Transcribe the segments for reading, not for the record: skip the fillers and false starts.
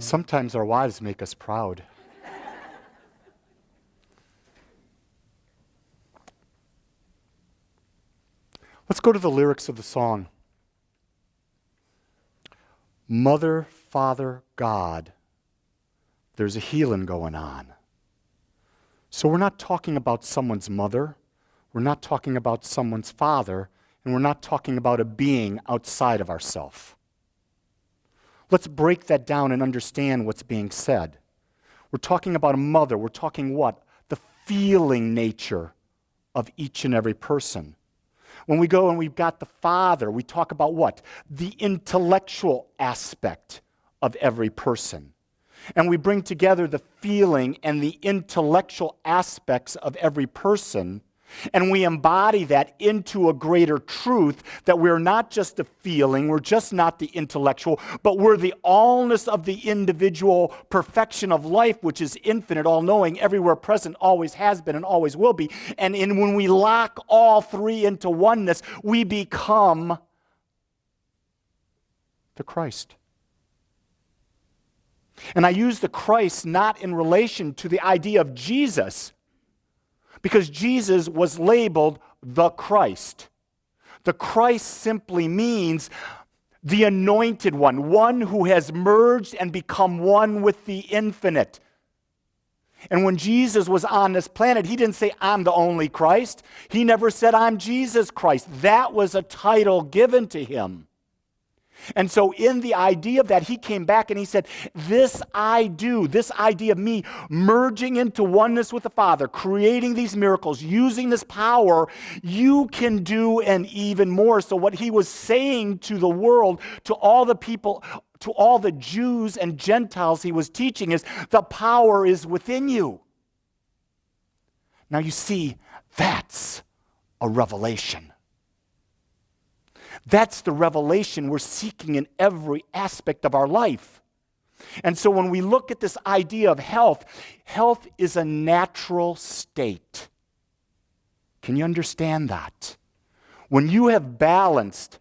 Sometimes our wives make us proud. Let's go to the lyrics of the song. Mother, Father, God, there's a healing going on. So we're not talking about someone's mother, we're not talking about someone's father, and we're not talking about a being outside of ourselves. Let's break that down and understand what's being said. We're talking about a mother. We're talking what? The feeling nature of each and every person. When we go and we've got the father, we talk about what? The intellectual aspect of every person. And we bring together the feeling and the intellectual aspects of every person, and we embody that into a greater truth that we're not just a feeling, we're just not the intellectual, but we're the allness of the individual perfection of life, which is infinite, all-knowing, everywhere present, always has been and always will be. And when we lock all three into oneness, we become the Christ. And I use the Christ not in relation to the idea of Jesus, because Jesus was labeled the Christ. The Christ simply means the anointed one who has merged and become one with the infinite. And when Jesus was on this planet, he didn't say, I'm the only Christ. He never said, I'm Jesus Christ. That was a title given to him. And so in the idea of that, he came back and he said, this I do, this idea of me merging into oneness with the Father, creating these miracles, using this power, you can do and even more. So what he was saying to the world, to all the people, to all the Jews and Gentiles he was teaching is, the power is within you. Now you see, that's a revelation. That's the revelation we're seeking in every aspect of our life. And so when we look at this idea of health, health is a natural state. Can you understand that? When you have balanced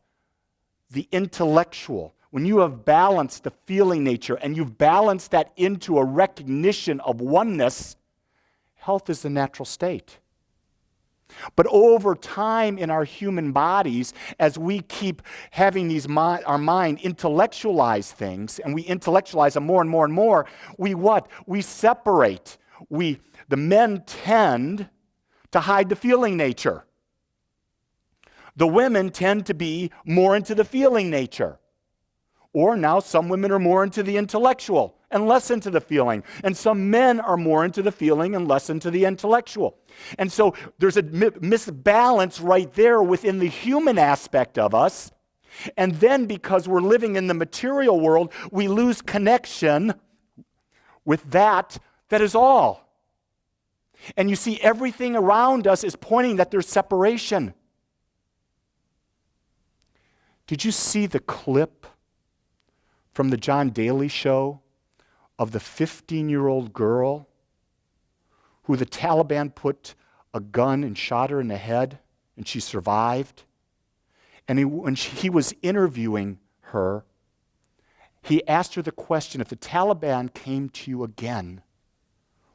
the intellectual, when you have balanced the feeling nature, and you've balanced that into a recognition of oneness, health is the natural state. But over time in our human bodies, as we keep having our mind intellectualize things, and we intellectualize them more and more and more, we what? We separate. The men tend to hide the feeling nature. The women tend to be more into the feeling nature. Or now some women are more into the intellectual and less into the feeling. And some men are more into the feeling and less into the intellectual. And so there's a misbalance right there within the human aspect of us. And then because we're living in the material world, we lose connection with that is all. And you see, everything around us is pointing that there's separation. Did you see the clip from the John Daly show of the 15-year-old girl who the Taliban put a gun and shot her in the head, and she survived? And when he was interviewing her, he asked her the question, if the Taliban came to you again,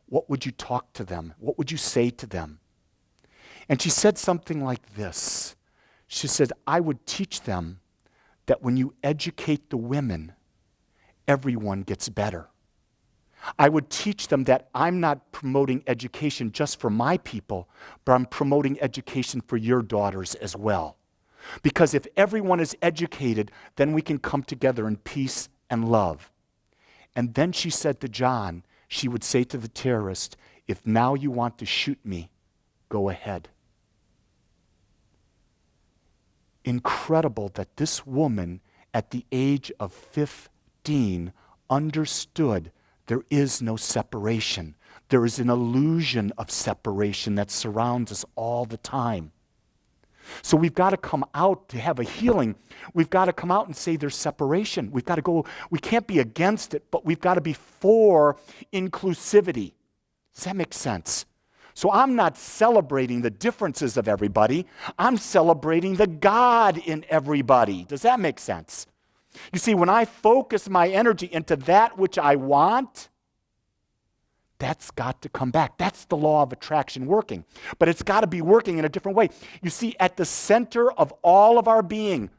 what would you talk to them? What would you say to them? And she said something like this. She said, I would teach them that when you educate the women, everyone gets better. I would teach them that I'm not promoting education just for my people, but I'm promoting education for your daughters as well. Because if everyone is educated, then we can come together in peace and love. And then she said to John, she would say to the terrorist, if now you want to shoot me, go ahead. Incredible that this woman at the age of 15 understood there is no separation. There is an illusion of separation that surrounds us all the time. So we've got to come out to have a healing. We've got to come out and say there's separation. We've got to go, we can't be against it, but we've got to be for inclusivity. Does that make sense? So I'm not celebrating the differences of everybody. I'm celebrating the God in everybody. Does that make sense? You see, when I focus my energy into that which I want, that's got to come back. That's the law of attraction working. But it's got to be working in a different way. You see, at the center of all of our being,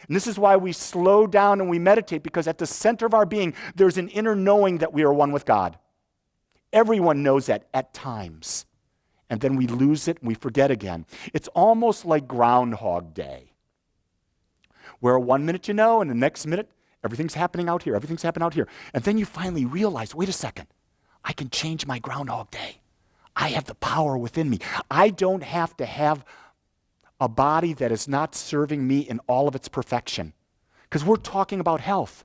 and this is why we slow down and we meditate, because at the center of our being, there's an inner knowing that we are one with God. Everyone knows that at times. And then we lose it and we forget again. It's almost like Groundhog Day, where 1 minute you know, and the next minute, everything's happening out here, everything's happening out here. And then you finally realize, wait a second, I can change my Groundhog Day. I have the power within me. I don't have to have a body that is not serving me in all of its perfection. Because we're talking about health.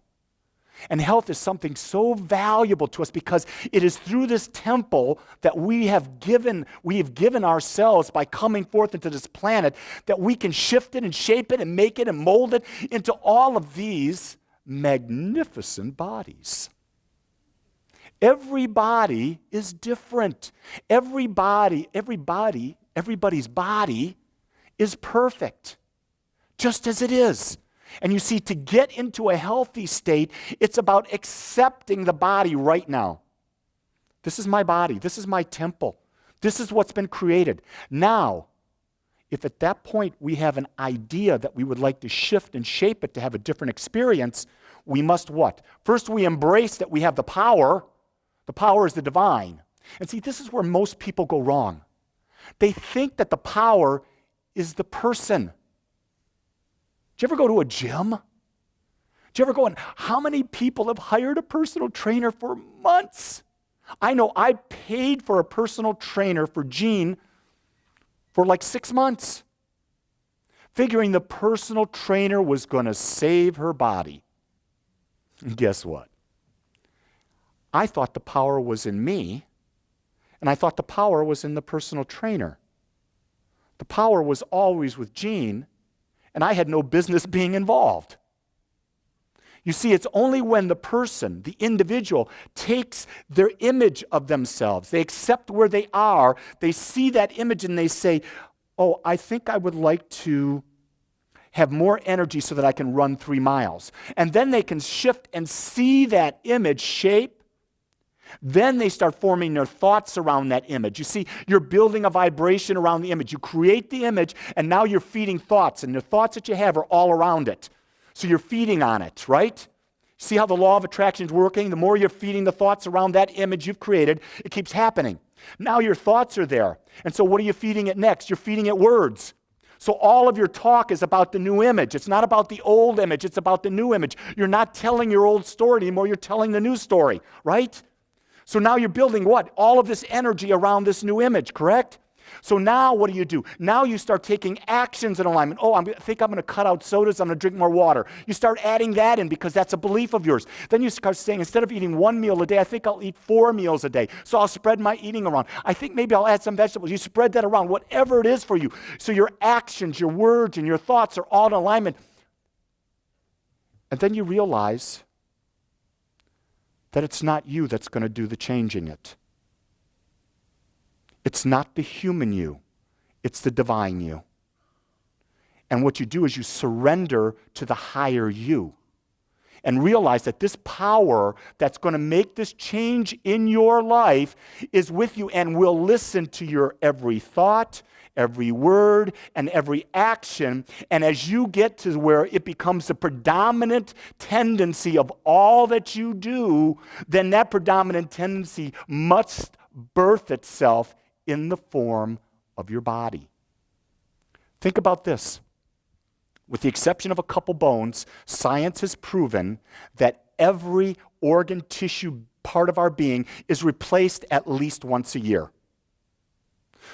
And health is something so valuable to us because it is through this temple that we have given ourselves by coming forth into this planet that we can shift it and shape it and make it and mold it into all of these magnificent bodies. Every body is different. Everybody's body is perfect, just as it is. And you see, to get into a healthy state, it's about accepting the body right now. This is my body. This is my temple. This is what's been created. Now, if at that point we have an idea that we would like to shift and shape it to have a different experience, we must what? First, we embrace that we have the power. The power is the divine. And see, this is where most people go wrong. They think that the power is the person. Do you ever go to a gym? Do you ever go in? How many people have hired a personal trainer for months? I know I paid for a personal trainer for Jean for like 6 months, figuring the personal trainer was going to save her body. And guess what? I thought the power was in me, and I thought the power was in the personal trainer. The power was always with Jean, and I had no business being involved. You see, it's only when the person, the individual, takes their image of themselves, they accept where they are, they see that image and they say, oh, I think I would like to have more energy so that I can run 3 miles. And then they can shift and see that image shape. Then they start forming their thoughts around that image. You see, you're building a vibration around the image. You create the image, and now you're feeding thoughts, and the thoughts that you have are all around it. So you're feeding on it, right? See how the law of attraction is working? The more you're feeding the thoughts around that image you've created, it keeps happening. Now your thoughts are there. And so what are you feeding it next? You're feeding it words. So all of your talk is about the new image. It's not about the old image. It's about the new image. You're not telling your old story anymore. You're telling the new story, right? So now you're building what? All of this energy around this new image, correct? So now what do? Now you start taking actions in alignment. Oh, I think I'm going to cut out sodas. I'm going to drink more water. You start adding that in because that's a belief of yours. Then you start saying, instead of eating 1 meal a day, I think I'll eat 4 meals a day. So I'll spread my eating around. I think maybe I'll add some vegetables. You spread that around, whatever it is for you. So your actions, your words, and your thoughts are all in alignment. And then you realize that it's not you that's going to do the changing it. It's not the human you. It's the divine you. And what you do is you surrender to the higher you and realize that this power that's going to make this change in your life is with you and will listen to your every thought, every word, and every action. And as you get to where it becomes the predominant tendency of all that you do, then that predominant tendency must birth itself in the form of your body. Think about this. With the exception of a couple bones, science has proven that every organ, tissue, part of our being is replaced at least once a year.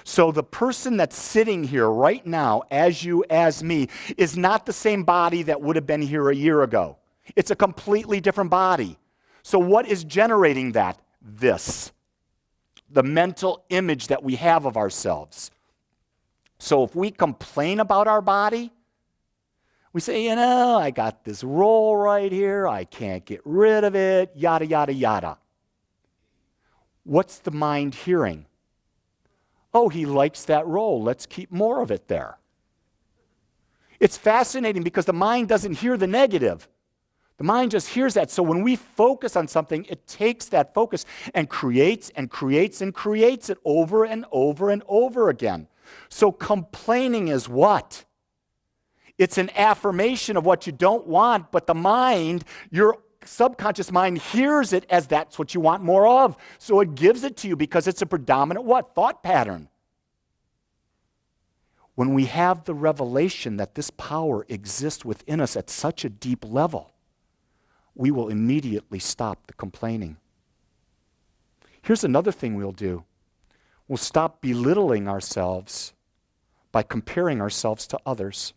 So the person that's sitting here right now, as you, as me, is not the same body that would have been here a year ago. It's a completely different body. So what is generating that? This. The mental image that we have of ourselves. So if we complain about our body, we say, I got this roll right here, I can't get rid of it, yada, yada, yada. What's the mind hearing? Oh, he likes that roll, let's keep more of it there. It's fascinating because the mind doesn't hear the negative. The mind just hears that. So when we focus on something, it takes that focus and creates and creates and creates it over and over and over again. So complaining is what? It's an affirmation of what you don't want, but the mind, your subconscious mind hears it as that's what you want more of. So it gives it to you because it's a predominant what? Thought pattern. When we have the revelation that this power exists within us at such a deep level, we will immediately stop the complaining. Here's another thing we'll do. We'll stop belittling ourselves by comparing ourselves to others.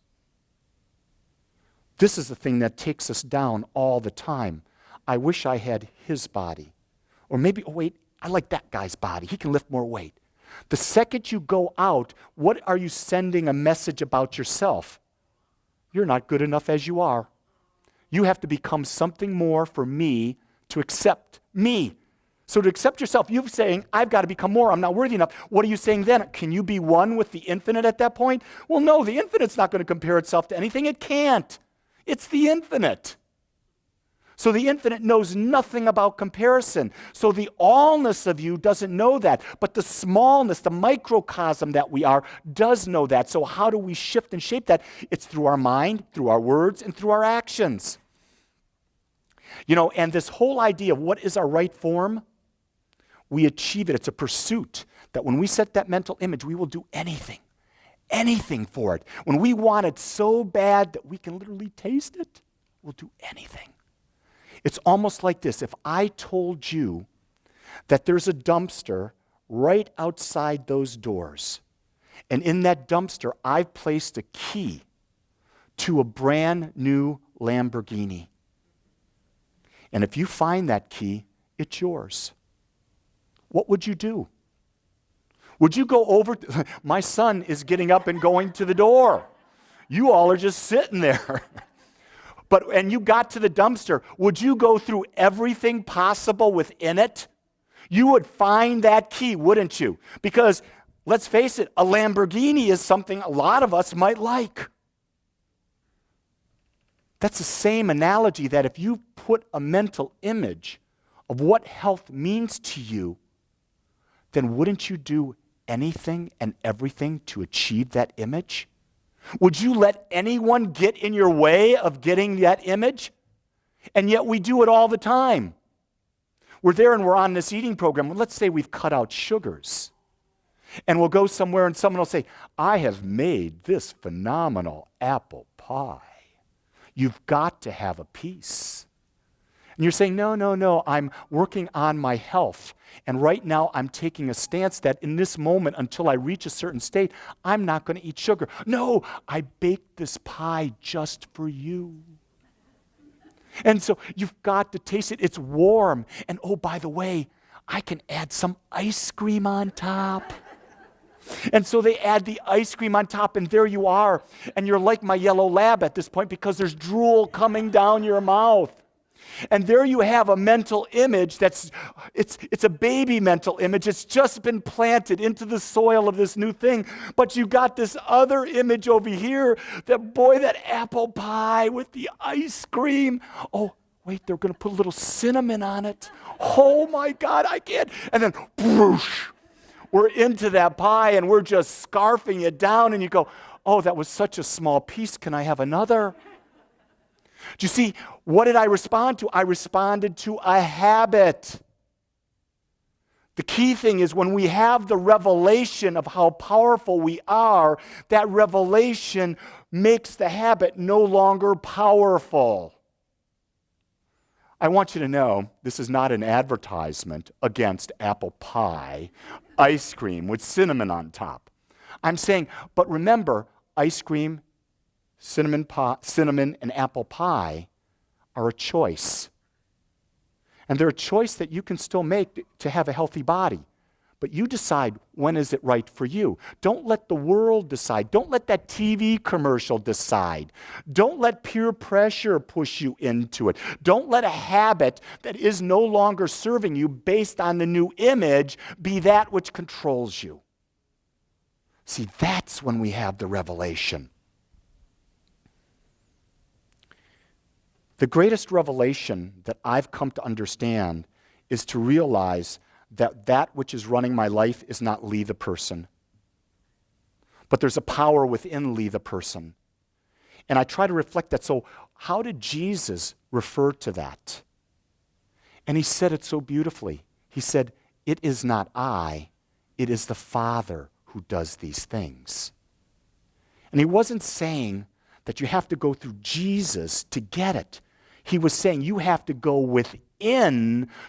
This is the thing that takes us down all the time. I wish I had his body. Or maybe, oh wait, I like that guy's body. He can lift more weight. The second you go out, what are you sending a message about yourself? You're not good enough as you are. You have to become something more for me to accept me. So to accept yourself, you're saying, I've got to become more. I'm not worthy enough. What are you saying then? Can you be one with the infinite at that point? Well, no, the infinite's not going to compare itself to anything. It can't. It's the infinite. So the infinite knows nothing about comparison. So the allness of you doesn't know that. But the smallness, the microcosm that we are, does know that. So how do we shift and shape that? It's through our mind, through our words, and through our actions. You know, and this whole idea of what is our right form, we achieve it. It's a pursuit that when we set that mental image, we will do anything for it. When we want it so bad that we can literally taste it, we'll do anything. It's almost like this. If I told you that there's a dumpster right outside those doors, and in that dumpster I've placed a key to a brand new Lamborghini, and if you find that key, it's yours, what would you do? Would you go over? My son is getting up and going to the door. You all are just sitting there. And you got to the dumpster. Would you go through everything possible within it? You would find that key, wouldn't you? Because, let's face it, a Lamborghini is something a lot of us might like. That's the same analogy that if you put a mental image of what health means to you, then wouldn't you do anything and everything to achieve that image? Would you let anyone get in your way of getting that image? And yet we do it all the time. We're there and we're on this eating program. Well, let's say we've cut out sugars. And we'll go somewhere and someone will say, I have made this phenomenal apple pie. You've got to have a piece. And you're saying, no, I'm working on my health. And right now I'm taking a stance that in this moment, until I reach a certain state, I'm not going to eat sugar. No, I baked this pie just for you. And so you've got to taste it. It's warm. And oh, by the way, I can add some ice cream on top. And so they add the ice cream on top, and there you are. And you're like my yellow lab at this point because there's drool coming down your mouth. And there you have a mental image it's a baby mental image. It's just been planted into the soil of this new thing. But you got this other image over here, that apple pie with the ice cream. Oh, wait, they're going to put a little cinnamon on it. Oh my God, I can't. And then, whoosh, we're into that pie and we're just scarfing it down. And you go, oh, that was such a small piece. Can I have another? Do you see, what did I respond to? I responded to a habit. The key thing is when we have the revelation of how powerful we are, that revelation makes the habit no longer powerful. I want you to know this is not an advertisement against apple pie, ice cream with cinnamon on top. I'm saying, but remember, ice cream, cinnamon and apple pie are a choice. And they're a choice that you can still make to have a healthy body. But you decide when is it right for you. Don't let the world decide. Don't let that TV commercial decide. Don't let peer pressure push you into it. Don't let a habit that is no longer serving you based on the new image be that which controls you. See, that's when we have the revelation. The greatest revelation that I've come to understand is to realize that that which is running my life is not Lee the person, but there's a power within Lee the person. And I try to reflect that. So how did Jesus refer to that? And he said it so beautifully. He said, "It is not I, it is the Father who does these things." And he wasn't saying that you have to go through Jesus to get it. He was saying you have to go within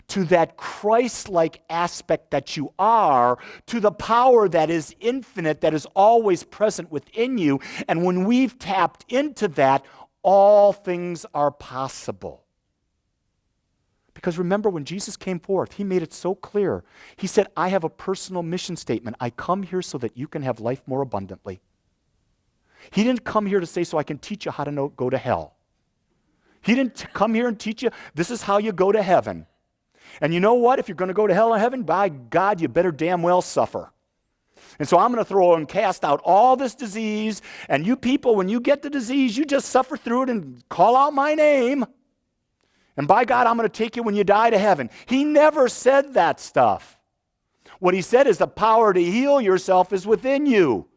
to that Christ-like aspect that you are, to the power that is infinite, that is always present within you. And when we've tapped into that, all things are possible. Because remember, when Jesus came forth, he made it so clear. He said, "I have a personal mission statement. I come here so that you can have life more abundantly." He didn't come here to say, "So I can teach you how to go to hell." He didn't come here and teach you, "This is how you go to heaven. And you know what? If you're going to go to hell or heaven, by God, you better damn well suffer. And so I'm going to throw and cast out all this disease. And you people, when you get the disease, you just suffer through it and call out my name. And by God, I'm going to take you when you die to heaven." He never said that stuff. What he said is the power to heal yourself is within you.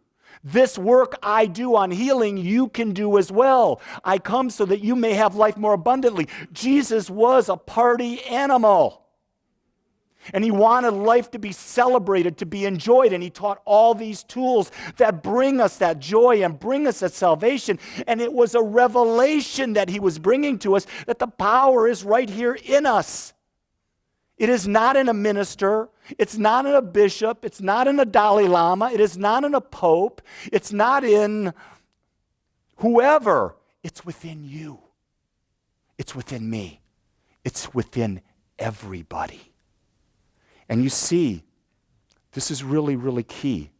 This work I do on healing, you can do as well. I come so that you may have life more abundantly. Jesus was a party animal. And he wanted life to be celebrated, to be enjoyed. And he taught all these tools that bring us that joy and bring us that salvation. And it was a revelation that he was bringing to us that the power is right here in us. It is not in a minister. It's not in a bishop. It's not in a Dalai Lama. It is not in a pope. It's not in whoever. It's within you. It's within me. It's within everybody. And you see, this is really, really key.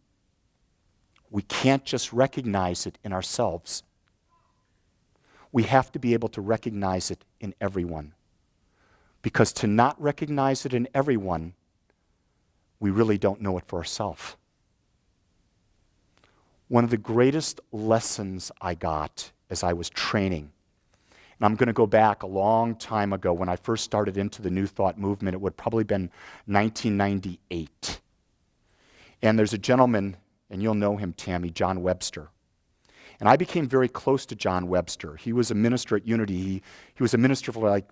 We can't just recognize it in ourselves. We have to be able to recognize it in everyone. Because to not recognize it in everyone, we really don't know it for ourselves. One of the greatest lessons I got as I was training, and I'm going to go back a long time ago when I first started into the New Thought movement. It would probably been 1998. And there's a gentleman, and you'll know him, Tammy, John Webster. And I became very close to John Webster. He was a minister at Unity. He was a minister for like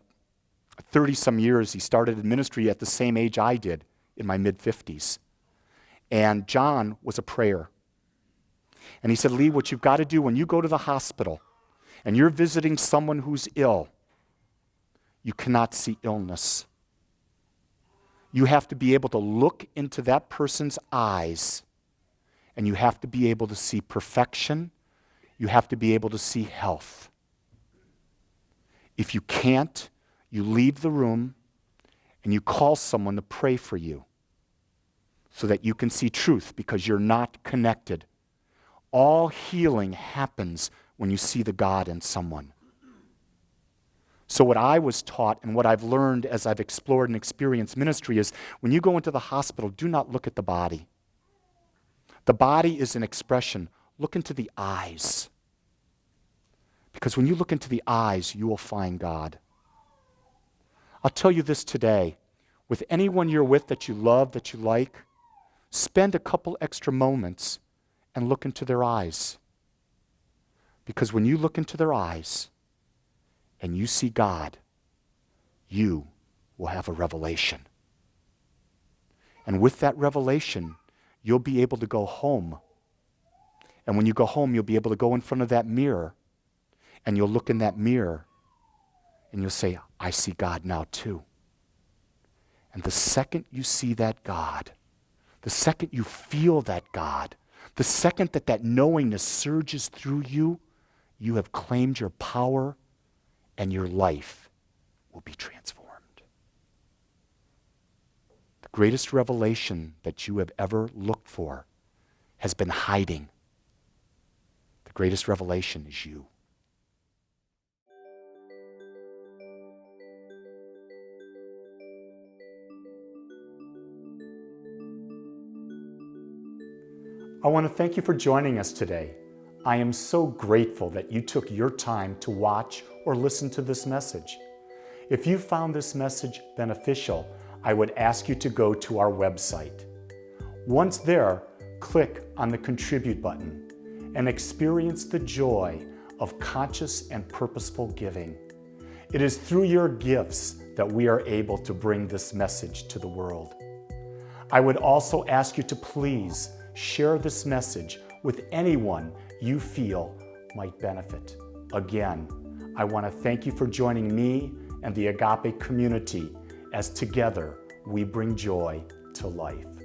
30-some years. He started ministry at the same age I did, in my mid-50s. And John was a prayer. And he said, "Lee, what you've got to do when you go to the hospital and you're visiting someone who's ill, you cannot see illness. You have to be able to look into that person's eyes, and you have to be able to see perfection. You have to be able to see health. If you can't, you leave the room and you call someone to pray for you so that you can see truth, because you're not connected. All healing happens when you see the God in someone." So what I was taught and what I've learned as I've explored and experienced ministry is when you go into the hospital, do not look at the body. The body is an expression. Look into the eyes. Because when you look into the eyes, you will find God. I'll tell you this today. With anyone you're with that you love, that you like, spend a couple extra moments and look into their eyes. Because when you look into their eyes and you see God, you will have a revelation. And with that revelation, you'll be able to go home. And when you go home, you'll be able to go in front of that mirror, and you'll look in that mirror and you'll say, "I see God now too." And the second you see that God, the second you feel that God, the second that that knowingness surges through you, you have claimed your power and your life will be transformed. The greatest revelation that you have ever looked for has been hiding. The greatest revelation is you. I want to thank you for joining us today. I am so grateful that you took your time to watch or listen to this message. If you found this message beneficial, I would ask you to go to our website. Once there, click on the Contribute button and experience the joy of conscious and purposeful giving. It is through your gifts that we are able to bring this message to the world. I would also ask you to please share this message with anyone you feel might benefit. Again, I want to thank you for joining me and the Agape community as together we bring joy to life.